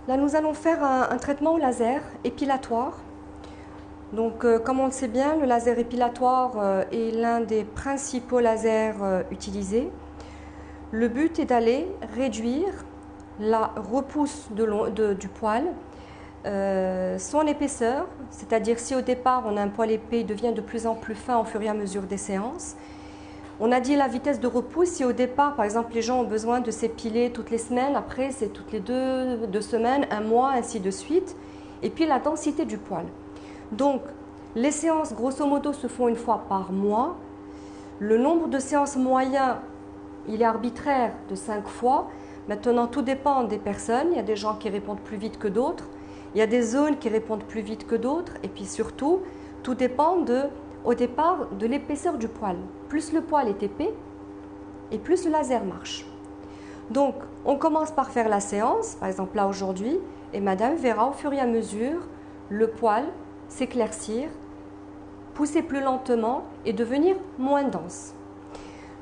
Là, nous allons faire un traitement au laser épilatoire. Donc, comme on le sait bien, le laser épilatoire est l'un des principaux lasers utilisés. Le but est d'aller réduire la repousse du poil, son épaisseur, c'est-à-dire si au départ on a un poil épais, il devient de plus en plus fin au fur et à mesure des séances. On a dit la vitesse de repousse, si au départ, par exemple, les gens ont besoin de s'épiler toutes les semaines, après c'est toutes les deux semaines, un mois, ainsi de suite. Et puis la densité du poil. Donc, les séances, grosso modo, se font une fois par mois. Le nombre de séances moyen, il est arbitraire de 5 fois. Maintenant, tout dépend des personnes. Il y a des gens qui répondent plus vite que d'autres. Il y a des zones qui répondent plus vite que d'autres. Et puis surtout, tout dépend au départ de l'épaisseur du poil. Plus le poil est épais et plus le laser marche. Donc, on commence par faire la séance, par exemple là aujourd'hui, et madame verra au fur et à mesure le poil s'éclaircir, pousser plus lentement et devenir moins dense.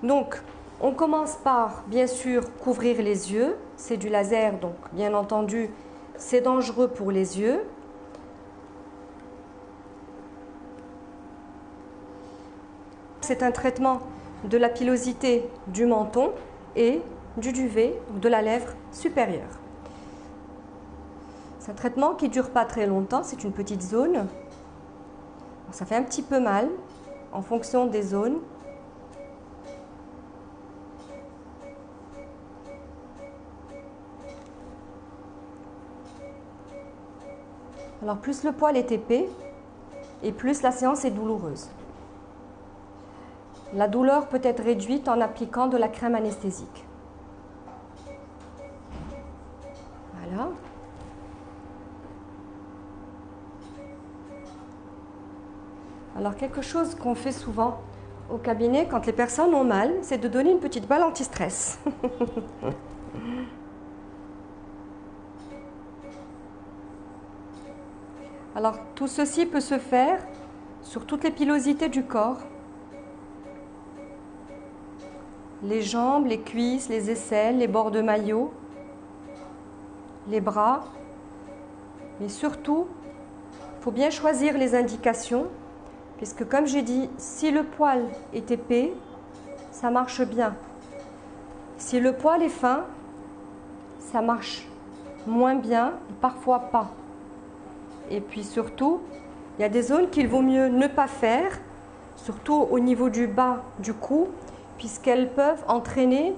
Donc, on commence par, bien sûr, couvrir les yeux. C'est du laser, donc bien entendu, c'est dangereux pour les yeux. C'est un traitement de la pilosité du menton et du duvet, de la lèvre supérieure. C'est un traitement qui ne dure pas très longtemps, c'est une petite zone. Ça fait un petit peu mal en fonction des zones. Alors plus le poil est épais et plus la séance est douloureuse. La douleur peut être réduite en appliquant de la crème anesthésique. Voilà. Alors quelque chose qu'on fait souvent au cabinet quand les personnes ont mal, c'est de donner une petite balle anti-stress. Alors tout ceci peut se faire sur toutes les pilosités du corps. Les jambes, les cuisses, les aisselles, les bords de maillot, les bras. Mais surtout, il faut bien choisir les indications, puisque comme j'ai dit, si le poil est épais, ça marche bien. Si le poil est fin, ça marche moins bien, et parfois pas. Et puis surtout, il y a des zones qu'il vaut mieux ne pas faire, surtout au niveau du bas du cou, puisqu'elles peuvent entraîner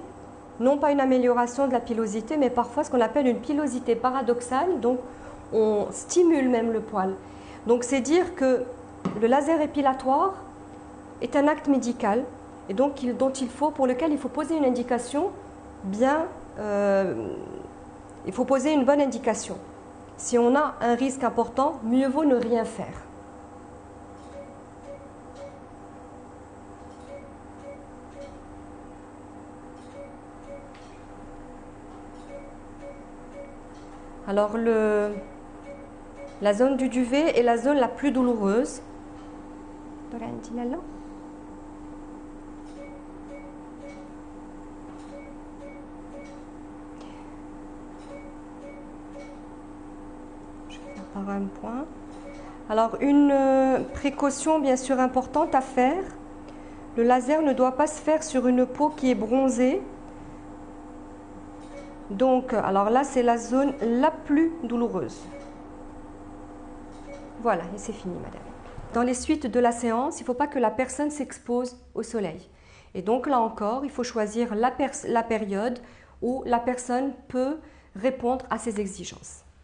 non pas une amélioration de la pilosité, mais parfois ce qu'on appelle une pilosité paradoxale, donc on stimule même le poil. Donc c'est dire que le laser épilatoire est un acte médical et donc pour lequel il faut poser une indication bien, il faut poser une bonne indication. Si on a un risque important, mieux vaut ne rien faire. Alors la zone du duvet est la zone la plus douloureuse. Je vais faire par un point. Alors une précaution bien sûr importante à faire, le laser ne doit pas se faire sur une peau qui est bronzée. Donc, alors là, c'est la zone la plus douloureuse. Voilà, et c'est fini, madame. Dans les suites de la séance, il ne faut pas que la personne s'expose au soleil. Et donc, là encore, il faut choisir la période où la personne peut répondre à ses exigences.